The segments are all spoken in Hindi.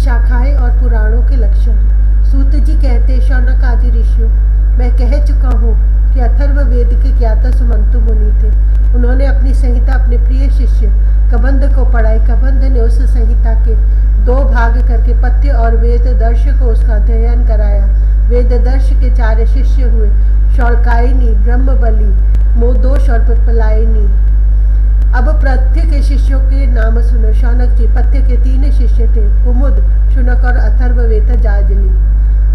शाखाएं और पुराणों के लक्षण। सूत जी कहते, शौनक आदि ऋषियों, मैं कह चुका हूँ कि अथर्ववेद के ज्ञाता सुमंतु मुनि थे। उन्होंने अपनी संहिता अपने प्रिय शिष्य कबंध को पढ़ाई। कबंध ने उस संहिता के 2 भाग करके पथ्य और वेद दर्श को उसका अध्ययन कराया। वेद दर्श के 4 शिष्य हुए, शौल्कायनी, ब्रह्मबली, मोदोष और पिपलायनी। अब पथ्य के शिष्यों के नाम सुनो। शौनक जी। पथ्य के 3 शिष्य थे, कुमुद, शुनक और अथर्ववेद जाजली।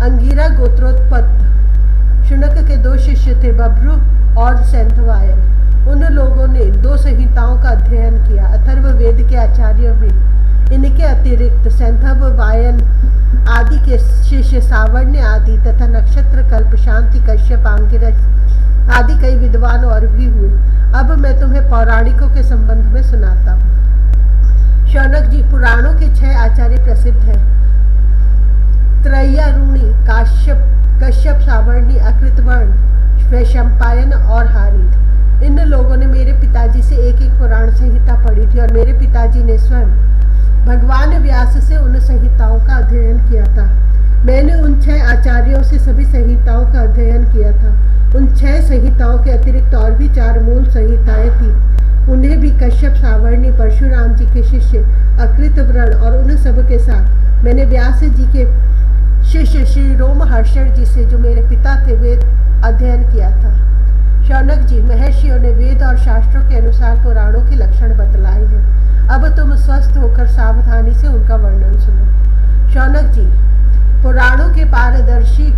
अंगिरा गोत्रोत्पत्त। शुनक के 2 शिष्य थे, बभ्रु और सैंधवायन। उन लोगों ने 2 संहिताओं का अध्ययन किया। अथर्ववेद के आचार्य भी। इनके अतिरिक्त सैंधवायन आदि के शिष्य सावर्ण्य आदि तथा नक्षत्र कल्प, शांति, कश्यप, आंगिरस आदि कई विद्वान और भी हुए। अब मैं तुम्हें पौराणिकों के संबंध में सुनाता हूँ। शौनक जी। पुराणों के 6 आचार्य प्रसिद्ध हैं, त्रय्यारूणी, कश्यप, सावर्णी, अकृतवर्ण, वैशंपायन और हारित। इन लोगों ने मेरे पिताजी से एक पुराण संहिता पढ़ी थी और मेरे पिताजी ने स्वयं भगवान व्यास से उन संहिताओं का अध्ययन किया था। मैंने उन 6 आचार्यों से सभी संहिताओं का अध्ययन किया था। उन 6 संहिताओं के अतिरिक्त और भी 4 मूल संहिताएं थी। उन्हें भी कश्यप, सावर्णी, परशुराम जी के शिष्य अकृतवर्ण और उन सब के साथ मैंने व्यास जी के शिष्य श्री रोमहर्षण जी से, जो मेरे पिता थे, वेद अध्ययन किया था। शौनक जी। महर्षियों ने वेद और शास्त्रों के अनुसार पुराणों के लक्षण बतलाए हैं। अब तुम स्वस्थ होकर सावधानी से उनका वर्णन सुनो। शौनक जी। पुराणों के पारदर्शी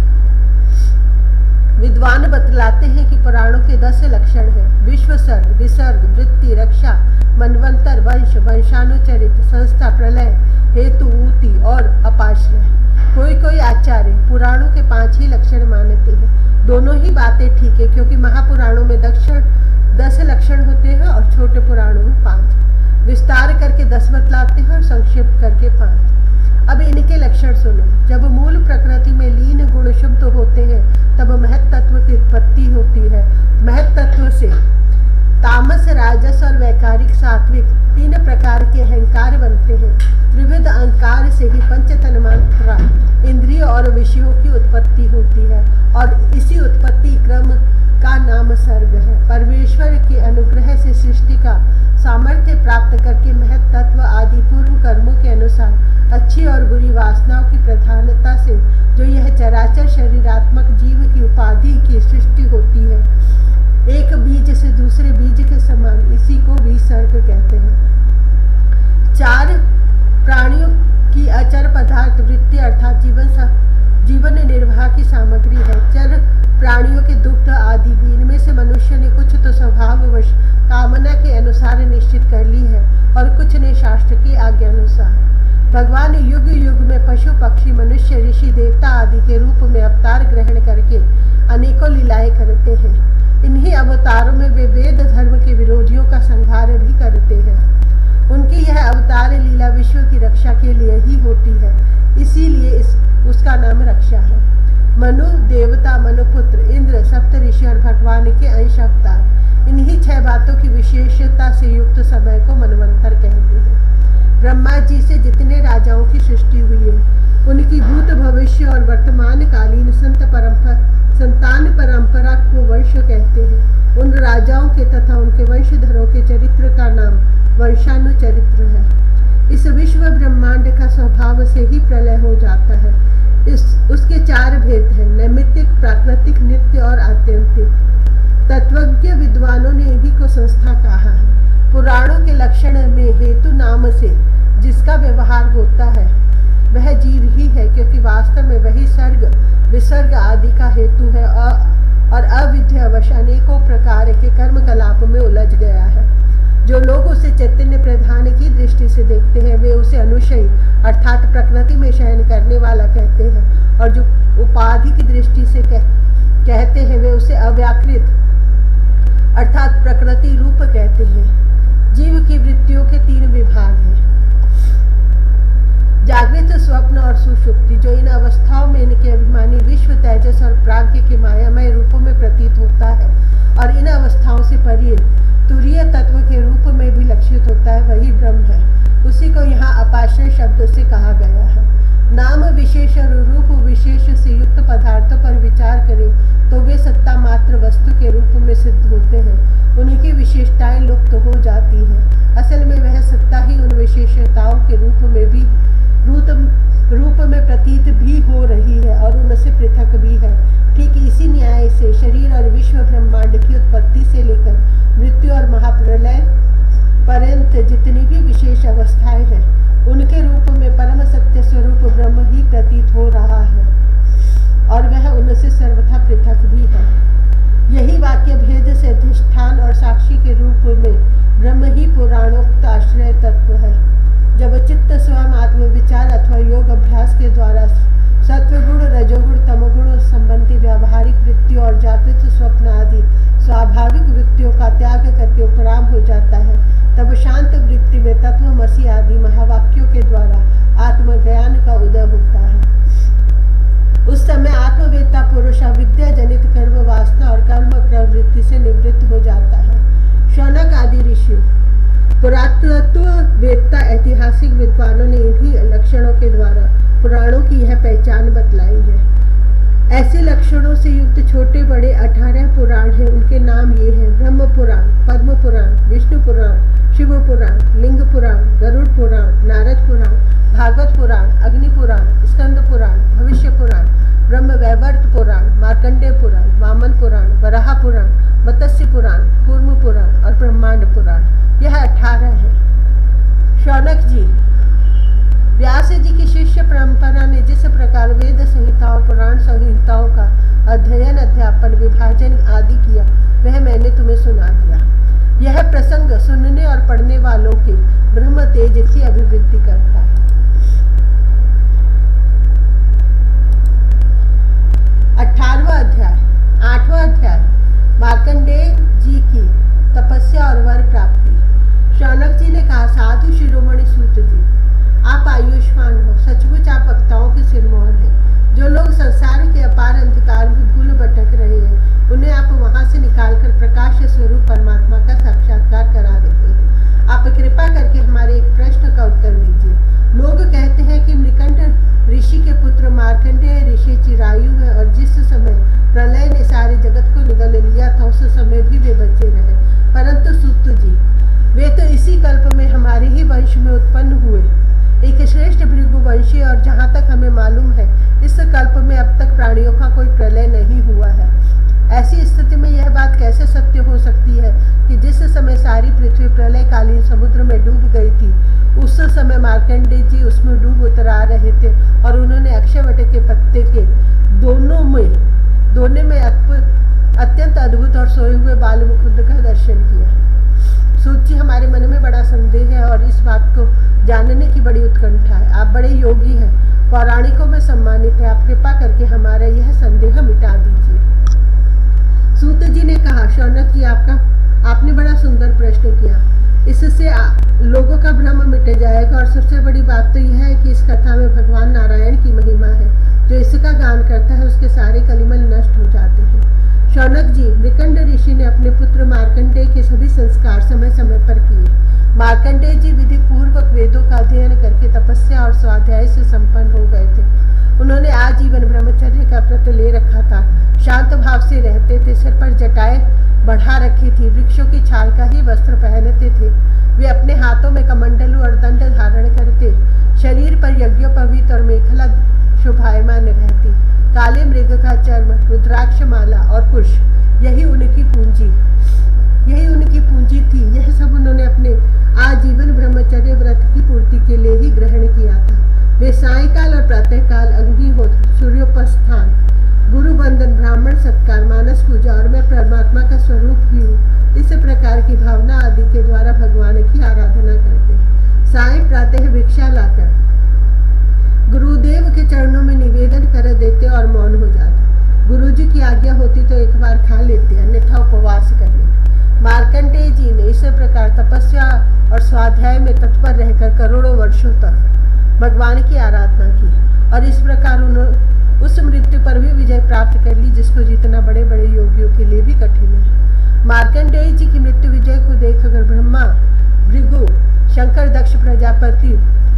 विद्वान बतलाते हैं कि पुराणों के 10 लक्षण हैं। विश्वसर्ग, विसर्ग, वृत्ति, रक्षा, मनवंतर, वंश, वंशानुचरित, संस्था, प्रलय, हेतु, ऊति और अपाश्रय। कोई आचार्य पुराणों के 5 ही लक्षण मानते हैं। दोनों ही बातें ठीक है, क्योंकि महापुराणों में 10 लक्षण होते हैं और छोटे पुराणों में 5। विस्तार करके 10 बतलाते हैं और संक्षेप करके 5। अब इनके लक्षण सुनो। जब मूल प्रकृति में लीन गुण शुद्ध होते हैं तब महत तत्व की उत्पत्ति होती है। महत तत्व से तामस, राजस और वैकारिक, सात्विक 3 प्रकार के अहंकार बनते हैं। त्रिविध अहंकार से ही पंच तन्मात्रा, इंद्रिय और विषयों की उत्पत्ति होती है और इसी उत्पत्ति क्रम का नाम सर्ग है। परमेश्वर के अनुग्रह से सृष्टि का सामर्थ्य प्राप्त करके महत तत्व आदि पूर्व कर्मों के अनुसार अच्छी और बुरी वासनाओं की प्रधानता से जो यह चराचर शरीरात्मक जीव की उपाधि की सृष्टि होती है, एक बीज से दूसरे बीज के समान, इसी को भी सर्ग कहते हैं। 4 प्राणियों की अचर पदार्थ वृत्ति अर्थात जीवन निर्वाह की सामग्री है। चर प्राणियों के दुग्ध आदि भी। इनमें से मनुष्य ने कुछ तो स्वभाववश कामना के अनुसार निश्चित कर ली है और कुछ ने शास्त्र की आज्ञा अनुसार। भगवान युग युग में पशु, पक्षी, मनुष्य, ऋषि, देवता आदि के रूप में अवतार ग्रहण करके अनेकों लीलाएं करते हैं। इन्हीं अवतारों में वे वेद धर्म के विरोधियों का संहार भी करते हैं। उनकी यह अवतार लीला विश्व की रक्षा के लिए ही होती है, इसीलिए उसका नाम रक्षा है। मनु देवता, मनुपुत्र, इंद्र, सप्त ऋषि और भगवान के अंश अवतार। इन्हीं 6 बातों की विशेषता से युक्त समय को मनवंतर कहते हैं। ब्रह्मा जी से जितने राजाओं की सृष्टि हुई है, उनकी भूत, भविष्य और वर्तमान कालीन संतान परंपरा को वंश कहते हैं। उन राजाओं के तथा उनके वंशधरों के चरित्र का नाम वंशानुचरित्र है। इस विश्व ब्रह्मांड का स्वभाव से ही प्रलय हो जाता है। उसके 4 भेद हैं, नैमित्तिक, प्राकृतिक, नित्य और आत्यंतिक। तत्वज्ञ विद्वानों ने इन्हीं को संस्था कहा है। पुराणों के लक्षण में हेतु नाम से जिसका व्यवहार होता है वह जीव ही है, क्योंकि वास्तव में वही सर्ग, विसर्ग आदि का हेतु है और अविद्यावश अनेकों प्रकार के कर्म कलाप में उलझ गया है। जो लोग उसे चैतन्य प्रधान की दृष्टि से देखते हैं वे उसे अनुशयी अर्थात प्रकृति में शयन करने वाला कहते हैं, और जो उपाधि की दृष्टि से कहते हैं वे उसे अव्याकृत अर्थात प्रकृति रूप कहते हैं। जीव की वृत्तियों के 3 विभाग हैं, जागृत, स्वप्न और सुषुप्ति। जो इन अवस्थाओं में इनके अभिमानी विश्व, तेजस और प्राज्ञ के मायामय रूपों में प्रतीत होता है और इन अवस्थाओं से परे तुरीय तत्व के रूप में भी लक्षित होता है, वही ब्रह्म है। उसी को यहाँ अपाश्रय शब्द से कहा गया है। विशेष से युक्त पदार्थों पर विचार करें तो वे सत्ता मात्र वस्तु के रूप में सिद्ध होते हैं। उन्हीं की विशेषताएं लुप्त हो जाती हैं। असल में वह सत्ता ही उन विशेषताओं के रूप में प्रतीत भी हो रही है और उनसे पृथक भी है। ठीक इसी न्याय से शरीर और विश्व ब्रह्मांड की उत्पत्ति से लेकर मृत्यु और महाप्रलय पर्यंत जितनी भी विशेष अवस्थाएं हैं उनके रूप में परम सत्य स्वरूप ब्रह्म ही प्रतीत हो रहा है और वह उनसे सर्वथा पृथक भी है। यही वाक्य भेद से अधिष्ठान और साक्षी के रूप में ब्रह्म ही पुराणोक्त आश्रय तत्व है। जब चित्त स्वयं आत्मविचार अथवा योग अभ्यास के द्वारा सत्वगुण रजोगुण तमोगुण संबंधी व्यावहारिक वृत्तियों और जागृत स्वप्न आदि स्वाभाविक वृत्तियों का त्याग करके उपराम हो जाता है तब शांत वृत्ति में तत्वमसि आदि महावाक्यों के द्वारा आत्मज्ञान का उदय होता है। उस समय आत्मवेत्ता पुरुष अविद्या जनित कर्म वासना और कर्म प्रवृत्ति से निवृत्त हो जाता है। शौनक आदि ऋषि पुरातत्व वेत्ता ऐतिहासिक विद्वानों ने इन्हीं लक्षणों के द्वारा पुराणों की यह पहचान बतलाई है। ऐसे लक्षणों से युक्त छोटे बड़े 18 पुराण हैं। उनके नाम ये हैं: ब्रह्म पुराण, पद्म पुराण, विष्णु पुराण, शिव पुराण, लिंग पुराण, गरुड़ पुराण, नारद पुराण, भागवत पुराण, अग्नि पुराण, स्कंद पुराण, भविष्य पुराण, ब्रह्म वैवर्त पुराण, मार्कंडेय पुराण, वामन पुराण, वराह पुराण, मत्स्य पुराण, कूर्म पुराण और ब्रह्मांड पुराण। यह 18 है। शौनक जी व्यास जी की शिष्य परंपरा ने जिस प्रकार वेद संहिताओं पुराण संहिताओं का अध्ययन अध्यापन विभाजन आदि किया वह मैंने तुम्हें सुना दिया। यह प्रसंग सुनने और पढ़ने वालों के ब्रह्म तेज की अभिवृद्धि करता है। 18वां अध्याय 8वां अध्याय मार्कंडेय जी की तपस्या और वर प्राप्ति। शौनक जी ने कहा, साधु शिरोमणि सूत जी, आप आयुष्मान हो। सचमुच आप वक्ताओं के सिरमौर हैं। जो लोग संसार के अपार अंधकार में भूल भटक रहे हैं उन्हें आप वहां से निकालकर प्रकाश स्वरूप परमात्मा का साक्षात्कार करा देते हैं। आप कृपा करके हमारे एक प्रश्न का उत्तर दीजिए। लोग कहते हैं कि मृकंड ऋषि के पुत्र मार्कंडेय ऋषि चिरायु है और जिस समय प्रलय ने सारे जगत को निगल लिया था उस समय भी वे बचे रहे। परंतु सूत जी, वे तो इसी कल्प में हमारे ही वंश में उत्पन्न हुए, एक श्रेष्ठ भृगुवंशी, और जहाँ तक हमें मालूम है इस कल्प में अब तक प्राणियों का कोई प्रलय नहीं हुआ है। ऐसी स्थिति में यह बात कैसे सत्य हो सकती है कि जिस समय सारी पृथ्वी प्रलयकालीन समुद्र में डूब गई थी उस समय मार्कंडेय जी उसमें डूब उतरा रहे थे और उन्होंने अक्षयवट के पत्ते के दोनों में अत्यंत अद्भुत और सोए हुए बाल मुकुंद का दर्शन किया। सूत जी, हमारे मन में बड़ा संदेह है और इस बात को जानने की बड़ी उत्कंठा है। आप बड़े योगी हैं, पौराणिकों में सम्मानित है। आप कृपा करके हमारा यह संदेह मिटा दीजिए। सूत जी ने कहा, शौनक जी, आपने बड़ा सुंदर प्रश्न किया। इससे लोगों का भ्रम मिट जाएगा और सबसे बड़ी बात तो यह है कि इस कथा में भगवान नारायण की महिमा है। जो इसका गान करता है उसके सारे कलिमल नष्ट हो जाते हैं। शौनक जी, मृकंड ऋषि ने अपने पुत्र मार्कंडेय के सभी संस्कार समय समय पर किए। मार्कंडेय जी विधि पूर्वक वेदों का अध्ययन करके तपस्या और स्वाध्याय से संपन्न हो गए थे। उन्होंने आजीवन ब्रह्मचर्य का व्रत ले रखा था, शांत भाव से रहते थे, सिर पर जटाएं बढ़ा रखी थी, वृक्षों की छाल का ही वस्त्र पहनते थे। वे अपने हाथों में कमंडलू और दंड धारण करते, शरीर पर यज्ञोपवीत और मेखला शोभायमान रहती। काले मृग का चर्म, रुद्राक्ष माला और कुश, यही उनकी पूंजी थी। यह सब उन्होंने अपने आजीवन ब्रह्मचर्य व्रत की पूर्ति के लिए ही ग्रहण किया था। वे सायंकाल और प्रातःकाल अग्निहोत्र, सूर्योपस्थान, गुरु वंदन, ब्राह्मण सत्कार, मानस पूजा और मैं परमात्मा का स्वरूप ही हूँ, इस प्रकार की भावना आदि के द्वारा भगवान की आराधना करते। साय प्रातः भिक्षा लाकर गुरुदेव के चरणों में निवेदन कर देते और मौन हो जाते। गुरुजी की आज्ञा होती तो एक बार खा लेते, अन्यथा उपवास कर लेते। मार्कंडेय जी ने इस प्रकार तपस्या और स्वाध्याय में तत्पर रहकर करोड़ों वर्षों तक भगवान की आराधना की और इस प्रकार उन्होंने उस मृत्यु पर भी विजय प्राप्त कर ली जिसको जीतना बड़े बड़े योगियों के लिए भी कठिन है। मार्कंडेय जी की मृत्यु विजय को देखकर ब्रह्मा, भृगु, शंकर, दक्ष प्रजापति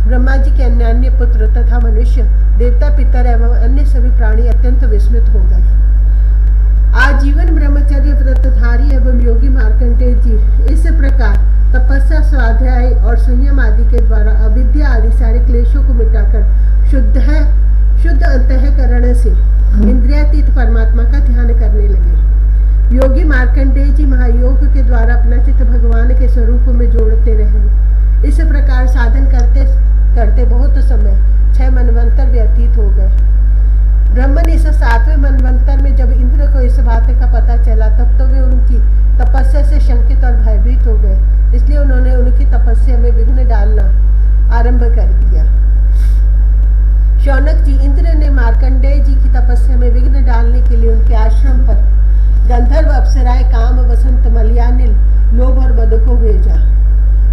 ब्रह्मा जी के अन्य पुत्र तथा मनुष्य, देवता, पितर एवं अन्य सभी प्राणी अत्यंत विस्मित हो गए। आजीवन ब्रह्मचर्य व्रतधारी एवं योगी मार्कंडेय जी इस प्रकार तपस्या, स्वाध्याय और संयम आदि के द्वारा अविद्या आदि सारे क्लेशों को मिटाकर शुद्ध अंतःकरण से इंद्रियातीत परमात्मा का ध्यान करने लगे। योगी मार्कंडेय जी महायोग के द्वारा अपना चित्त भगवान के स्वरूप में जोड़ते रहे। इस प्रकार साधन करते करते बहुत समय 6 मनवंतर व्यतीत हो गए। ब्रह्मन इस 7वें मनवंतर में जब इंद्र को इस बात का पता चला, तब तो वे उनकी तपस्या से शंकित और भयभीत हो गए। इसलिए उन्होंने उनकी तपस्या में विघ्न डालना आरंभ कर दिया। शौनक जी, इंद्र ने मार्कंडेय जी की तपस्या में विघ्न डालने के लिए उनके आश्रम पर गंधर्व, अप्सराएं, काम, वसंत, मलयानिल, लोभ और मद को भेजा।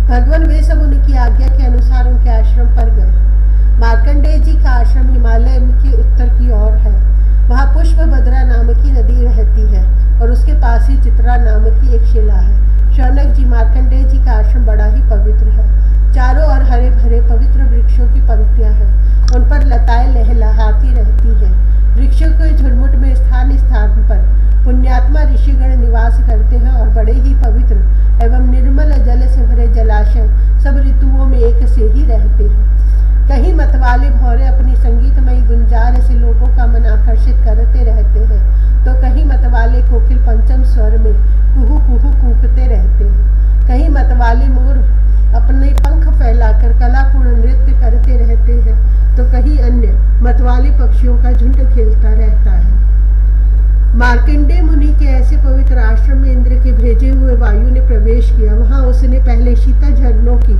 भगवान वे सब उनकी आज्ञा के अनुसार उनके आश्रम पर गए। मार्कंडेय जी का आश्रम हिमालय के उत्तर की ओर है। वहाँ पुष्पभद्रा नाम की नदी रहती है और उसके पास ही चित्रा नाम की एक शिला है। शौनक जी, मार्कंडेय जी का आश्रम बड़ा ही पवित्र है। चारों ओर हरे भरे पवित्र वृक्षों की पंक्तियां हैं। उन पर लताएं लहलहाती रहती हैं। वृक्षों के झुरमुट में स्थान स्थान पर पुण्यात्मा ऋषिगण निवास करते हैं और बड़े ही पवित्र एवं निर्मल जल से भरे जलाशय सब ऋतुओं में एक से ही रहते हैं। कहीं मतवाले भौरे अपनी संगीतमयी गुंजार से लोगों का मन आकर्षित करते रहते हैं, तो कहीं मतवाले कोकिल पंचम स्वर में कुहू कुहू कूकते रहते हैं। कहीं मतवाले मोर अपने पंख फैलाकर कलापूर्ण नृत्य करते रहते हैं, तो कहीं अन्य मतवाले पक्षियों का झुंड खेलता रहता है। मार्कंडेय मुनि के ऐसे पवित्र आश्रम में इंद्र के भेजे हुए वायु ने प्रवेश किया। वहां उसने पहले शीतल झरनों की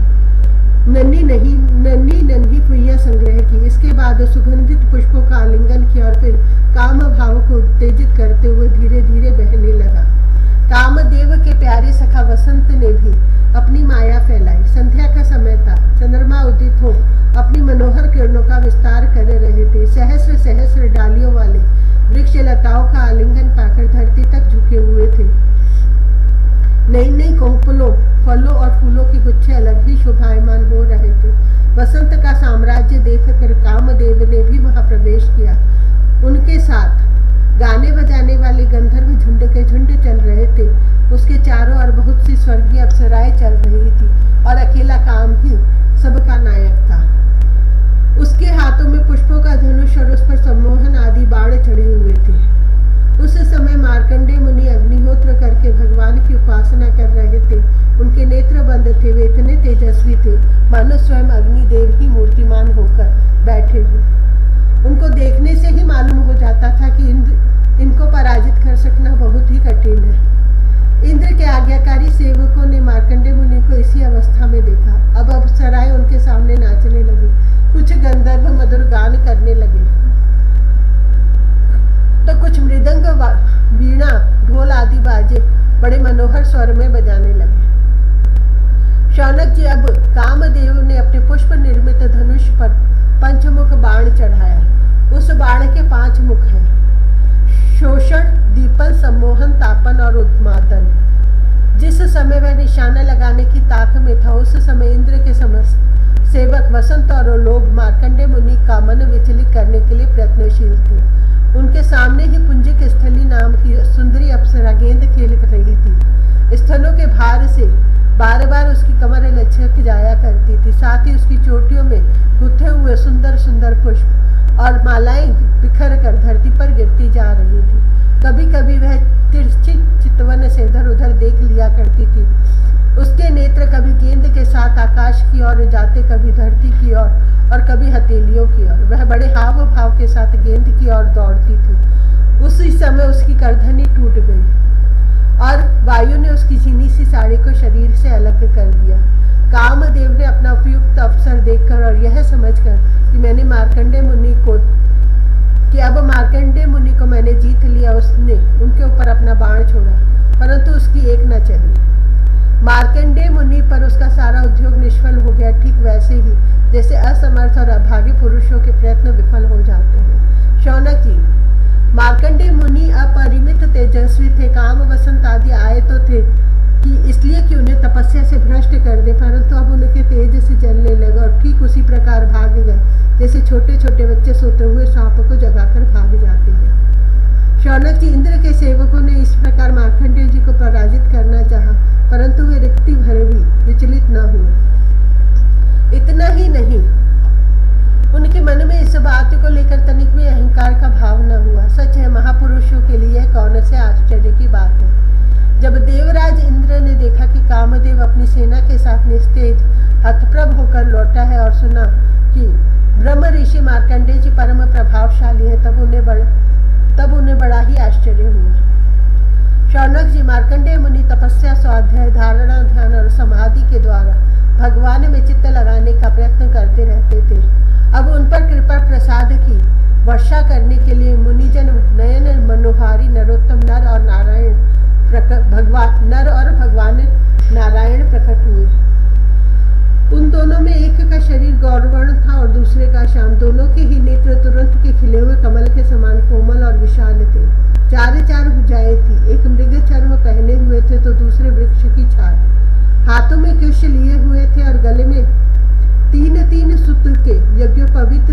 नन्ही फुइयां संग्रह की। इसके बाद सुगंधित पुष्पों का आलिंगन किया और फिर काम भाव को उत्तेजित करते हुए धीरे धीरे बहने लगा। कामदेव के प्यारे सखा वसंत ने भी अपनी माया फैलाई। संध्या का समय था। चंद्रमा उदित हो अपनी मनोहर किरणों का विस्तार कर रहे थे। सहस्र सहस्र डालियों वाले वृक्ष लताओं का आलिंगन पाकर धरती तक झुके हुए थे। नई नई कोंपलों, फलों और फूलों के गुच्छे अलग ही शोभायमान हो रहे थे। वसंत का साम्राज्य देखकर कामदेव ने भी वहां प्रवेश किया। उनके साथ गाने बजाने वाले गंधर्व झुंड के झुंड चल रहे थे। उसके चारों ओर बहुत सी स्वर्गीय अप्सराएं चल रही थी और अकेला काम ही सबका नायक था। उसके हाथों में पुष्पों का धनुष और उस पर सम्मोहन आदि बाण चढ़े हुए थे। उस समय मार्कंडेय मुनि अग्निहोत्र करके भगवान की उपासना कर रहे थे। उनके नेत्र बंद थे। वे इतने तेजस्वी थे मानो स्वयं अग्निदेव ही मूर्तिमान होकर बैठे हों। उनको देखने से ही मालूम हो जाता था कि इनको पराजित कर सकना बहुत ही कठिन है। इंद्र के आज्ञाकारी सेवकों ने मार्कंडेय मुनि को इसी अवस्था में देखा। अब अप्सराएं उनके सामने नाचने लगी। कुछ गंधर्व मधुर गान करने लगे तो कुछ मृदंग, वीणा, ढोल आदि बाजे बड़े मनोहर स्वर में बजाने लगे। शौनक जी, अब कामदेव ने अपने पुष्प निर्मित धनुष पर पंचमुख बाण चढ़ाया। उस बाण के 5 मुख हैं: शोषण, दीपन, सम्मोहन, तापन और उन्मादन। जिस समय वह निशाना लगाने की ताक में था, उस समय इंद्र के समस्त सेवक वसंत और लोभ मार्कंडेय मुनि का मन विचलित करने के लिए प्रयत्नशील थे। उनके सामने ही पुंजिक स्थली नाम की सुंदरी अप्सरा गेंद खेल रही थी। स्तनों के भार से बार बार उसकी कमर लचक जाया करती थी। साथ ही उसकी चोटियों में गुथे हुए सुंदर सुंदर पुष्प और मालाएं बिखर कर धरती पर गिरती जा रही थी। कभी कभी वह तिरछी चितवन से इधर उधर देख लिया करती थी। उसके नेत्र कभी गेंद के साथ आकाश की ओर जाते, कभी धरती की ओर और कभी हथेलियों की ओर। वह बड़े हाव भाव के साथ गेंद की ओर दौड़ती थी। उसी समय उसकी गर्दनी टूट गई और वायु ने उसकी झीनी सी साड़ी को शरीर से अलग कर दिया। कामदेव ने अपना उपयुक्त अवसर देखकर और यह समझकर कि मैंने मार्कंडेय मुनि को मैंने जीत लिया, उसने उनके ऊपर अपना बाण छोड़ा, परंतु उसकी एक न चली। मार्कंडेय मुनि पर उसका सारा उद्योग निष्फल हो गया, ठीक वैसे ही जैसे असमर्थ और अभागी पुरुषों के प्रयत्न विफल हो जाते हैं। शौनक जी, मार्कंडेय मुनि अपरिमित तेजस्वी थे। काम, वसंत आदि आए तो थे कि इसलिए कि उन्हें तपस्या से भ्रष्ट कर दे, परंतु अब उनके तेज से जलने लगा और ठीक उसी प्रकार और भाग गए, जैसे छोटे छोटे बच्चे सोते हुए सांप को जगाकर भाग जाते हैं। शौनक जी, इंद्र के सेवकों ने इस प्रकार मार्कंडेय जी को पराजित करना चाहा, परंतु वे रिक्ति भर भी विचलित न हुए। इतना ही नहीं, उनके मन में इस बात को लेकर तनिक भी अहंकार का भाव न हुआ। सच है, महापुरुषों के लिए कौन से आश्चर्य की बात है। जब देवराज इंद्र ने देखा कि कामदेव अपनी सेना के साथ निस्तेज हतप्रभ होकर लौटा है और सुना कि ब्रह्म ऋषि मार्कंडेय जी परम प्रभावशाली है, तब उन्हें बड़ा ही आश्चर्य हुआ। शौनक जी, मार्कंडेय मुनि तपस्या, स्वाध्याय, धारणा, ध्यान और समाधि के द्वारा भगवान में चित्त लगाने का प्रयत्न करते रहते थे। अब उन पर कृपा प्रसाद की वर्षा करने के लिए मुनिजन नयन मनोहारी नरोत्तम नर और भगवान नारायण प्रकट हुए। उन दोनों में एक का शरीर गौरवर्ण था और दूसरे का श्याम। दोनों के ही नेत्र तुरंत के खिले हुए कमल के समान कोमल और विशाल थे। चार भुजाएं थी, एक मृग चर्म पहने हुए थे तो दूसरे वृक्ष की छाल। हाथों में कुश लिए हुए थे और गले में तीन सूत्र के यज्ञोपवीत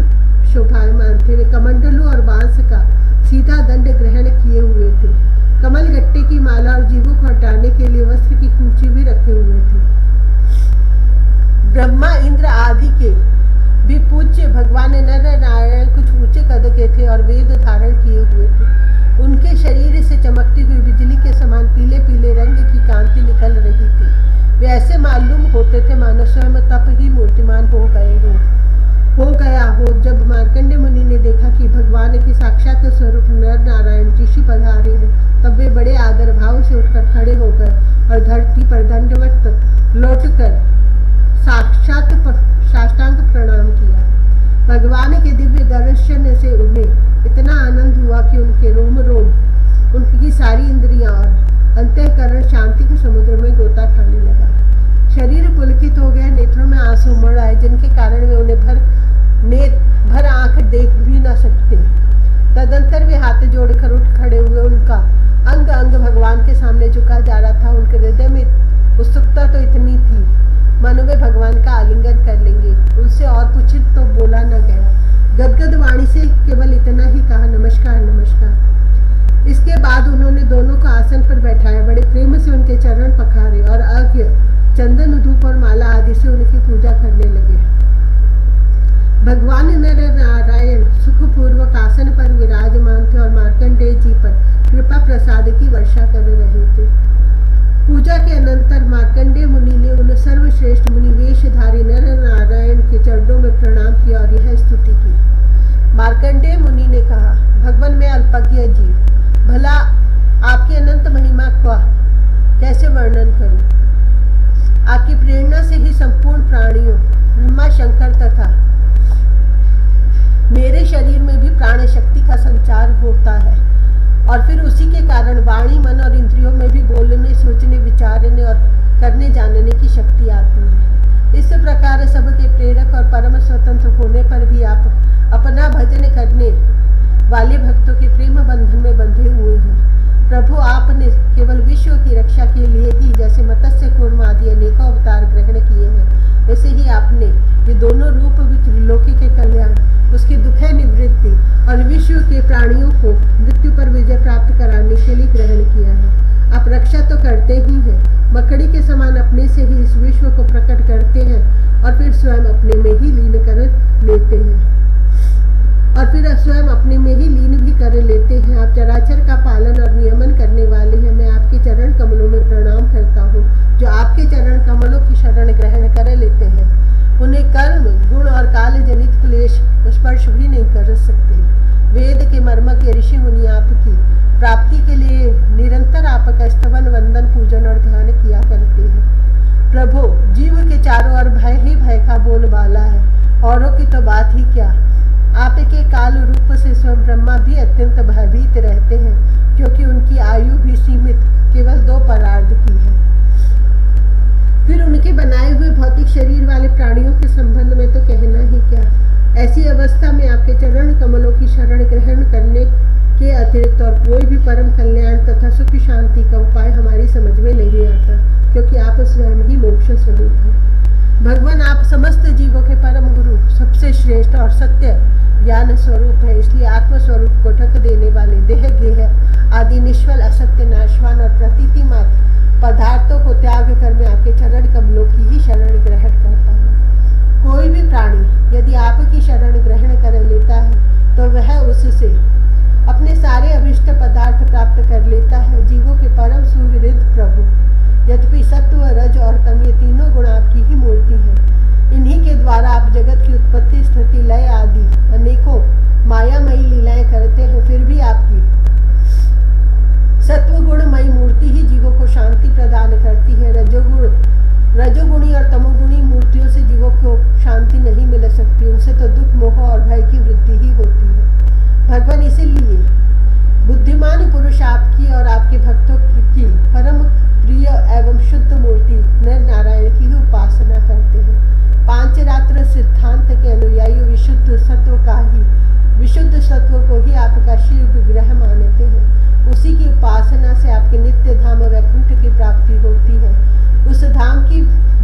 शोभायमान थे। वे कमंडलू और बांस का सीधा दंड ग्रहण किए हुए थे। कमल गट्टे की माला और जीवों को हटाने के लिए वस्त्र की कूंची भी रखे हुए थे। ब्रह्मा, इंद्र आदि के भी पूज्य भगवान नर नारायण कुछ ऊंचे कद के थे और वेद धारण किए हुए थे। उनके शरीर से चमकती हुई बिजली के समान पीले पीले रंग की कांति निकल रही थी। वे ऐसे मालूम होते थे मानो स्वयं तप ही मूर्तिमान हो गया हो। जब मार्कंडेय मुनि ने देखा कि भगवान के साक्षात स्वरूप नर नारायण ऋषि पधारे हैं, तब वे बड़े आदर भाव से उठकर खड़े हो गए और धरती पर दंडवत लौटकर साष्टांग प्रणाम किया। भगवान के दिव्य दर्शन से उन्हें इतना आनंद हुआ कि उनके रोम रोम, उनकी सारी इंद्रियां और अंतःकरण शांति के समुद्र में गोता खाने लगा। शरीर पुलकित हो गया, नेत्रों में आंसू उमड़ आए, जिनके कारण वे उन्हें भर आंख देख भी न सकते। तदंतर वे हाथ जोड़कर उठ खड़े हुए। उनका अंग अंग भगवान के सामने झुका जा रहा था। उनके हृदय में उत्सुकता तो इतनी थी मानो वे भगवान का आलिंगन कर लेंगे। उनसे और कुछ तो बोला न गया। गदगद वाणी से केवल इतना ही कहा, नमस्कार नमस्कार। इसके बाद उन्होंने दोनों को आसन पर बैठाया, बड़े प्रेम से उनके चरण पखारे और अर्घ्य, चंदन, धूप और माला आदि से उनकी पूजा करने लगे। भगवान नर नारायण सुखपूर्वक आसन पर विराजमान थे और मार्कंडेय जी पर कृपा प्रसाद की वर्षा कर रहे थे। पूजा के अनंतर मार्कंडेय मुनि ने उन सर्वश्रेष्ठ मुनि वेशधारी नर नारायण के चरणों में प्रणाम किया और यह स्तुति की। मार्कंडेय मुनि ने कहा, भगवान मैं अल्पज्ञ जीव, भला आपकी अनंत महिमा का कैसे वर्णन करूं। आपकी प्रेरणा से ही संपूर्ण प्राणियों, ब्रह्मा, शंकर तथा मेरे शरीर में भी प्राण शक्ति का संचार होता है और फिर उसी के कारण वाणी, मन और इंद्रियों में भी बोलने, सोचने, विचारने और करने जानने की शक्ति आती है। इस प्रकार सबके प्रेरक और परम स्वतंत्र होने पर भी आप अपना भजन करने वाले भक्तों के प्रेम बंधन में बंधे हुए हैं। प्रभु, आपने केवल विश्व की रक्षा के लिए ही जैसे मत्स्य, कूर्म आदि अनेकों अवतार ग्रहण किए हैं, वैसे ही आपने ये दोनों रूप भी त्रिलोकी के कल्याण, उसकी दुख निवृत्ति और विश्व के प्राणियों को मृत्यु पर विजय प्राप्त कराने के लिए ग्रहण किया है। आप रक्षा तो करते ही हैं, मकड़ी के समान अपने से ही इस विश्व को प्रकट करते हैं और फिर स्वयं अपने में ही लीन कर लेते हैं आप चराचर का पालन और नियमन करने वाले हैं। मैं आपके चरण कमलों में प्रणाम करता हूँ, जो आपके चरण कमलों की शरण ग्रहण कर लेते हैं। उन्हें कर्म, गुण और काल जनित क्लेश स्पर्श भी नहीं कर सकते। वेद के मर्म के ऋषि मुनि आपकी प्राप्ति के लिए निरंतर आपका स्तवन, वंदन, पूजन और ध्यान किया करते हैं। प्रभु, जीव के चारों ओर भय ही भय का बोलबाला है, औरों की तो बात ही क्या। आपके काल रूप से स्वयं ब्रह्मा भी अत्यंत भयभीत रहते हैं, क्योंकि उनकी आयु भी सीमित केवल 2 परार्ध की है। फिर उनके बनाए हुए भौतिक शरीर वाले प्राणियों के संबंध में तो कहना ही क्या। ऐसी अवस्था में आपके चरण कमलों की शरण ग्रहण करने के अतिरिक्त और कोई भी परम कल्याण तथा सुख शांति का उपाय हमारी समझ में नहीं आता, क्योंकि आप स्वयं ही मोक्ष स्वरूप हैं। भगवान, आप समस्त जीवों के परम गुरु सबसे श्रेष्ठ और सत्य ज्ञान स्वरूप है। इसलिए आत्मस्वरूप को ढक देने वाले देह गेह आदि निष्फल असत्य नाशवान और प्रतीति मात्र पदार्थों को त्याग कर मैं आपके चरण कमलों की ही शरण ग्रहण करता हूँ। कोई भी प्राणी यदि आपकी शरण ग्रहण कर लेता है तो वह उससे अपने सारे अभिष्ट पदार्थ प्राप्त कर लेता है। जीवों के परम सुहृद प्रभु, यद्यपि सत्व रज और तम ये तीनों गुण आपकी ही मूर्ति है। इन्हीं के द्वारा आप जगत की उत्पत्ति स्थिति लय आदि अनेकों मायामयी लीलाएं करते हैं। फिर भी आपकी सत्वगुणमयी मूर्ति ही जीवों को शांति प्रदान करती है। रजोगुणी और तमोगुणी मूर्तियों से जीवों को शांति नहीं मिल सकती। उनसे तो दुख मोह और भय की वृद्धि ही होती है। भगवान, इसीलिए बुद्धिमान पुरुष आपकी और आपके भक्तों की परम प्रिय एवं शुद्ध मूर्ति नर नारायण की ही उपासना करते हैं। पांचरात्र सिद्धांत के अनुयायी विशुद्ध सत्व को ही आपका शिव विग्रह मानते हैं। उसी की उपासना से आपके नित्य धाम वैकुंठ की प्राप्ति होती है। उस धाम की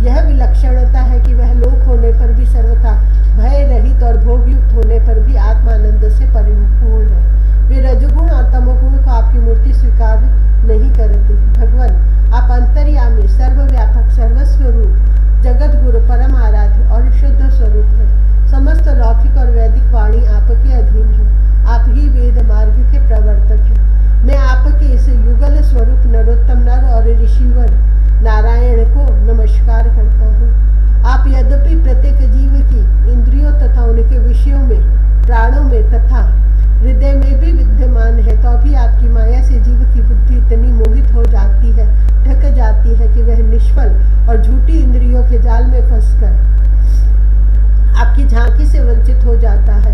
यह विलक्षणता है कि वह लोक होने पर भी सर्वथा भय रहित और भोगयुक्त होने पर भी आत्मानंद से परिपूर्ण है। वे रजोगुण और तमोगुण को आपकी मूर्ति स्वीकार नहीं करते। भगवान, आप अंतर्यामी सर्वव्यापक सर्वस्वरूप जगत गुरु परम आराध्य और शुद्ध स्वरूप है। समस्त लौकिक और वैदिक वाणी आपके अधीन है। आप ही वेद मार्ग के प्रवर्तक हैं। मैं आपके इस युगल स्वरूप नरोत्तम नर और ऋषिवर नारायण को नमस्कार करता हूँ। आप यद्यपि प्रत्येक जीव की इंद्रियों तथा उनके विषयों में, प्राणों में तथा हृदय में भी विद्यमान है, तो भी आपकी माया से जीव की बुद्धि इतनी मोहित हो जाती है, ढक जाती है कि वह निष्फल और झूठी इंद्रियों के जाल में फंसकर आपकी झांकी से वंचित हो जाता है।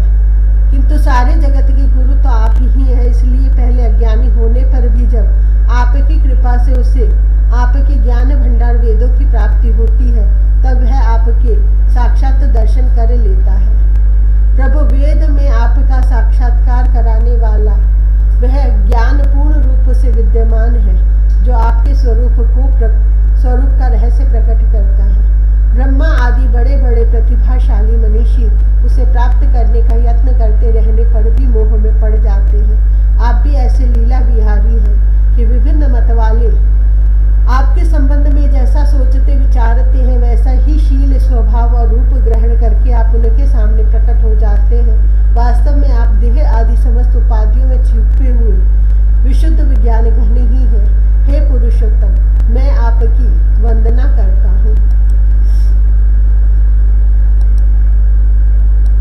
किंतु सारे जगत के गुरु तो आप ही हैं। इसलिए पहले अज्ञानी होने पर भी जब आपकी कृपा से उसे आपके ज्ञान भंडार वेदों की प्राप्ति होती है, तब वह आपके साक्षात दर्शन कर लेता है। प्रभु, वेद में आपका साक्षात्कार कराने वाला वह ज्ञान पूर्ण रूप से विद्यमान है, जो आपके स्वरूप का रहस्य प्रकट करता है। ब्रह्मा आदि बड़े बड़े प्रतिभाशाली मनीषी उसे प्राप्त करने का यत्न करते रहने पर भी मोह में पड़ जाते हैं। आप भी ऐसे लीला विहारी हैं कि विभिन्न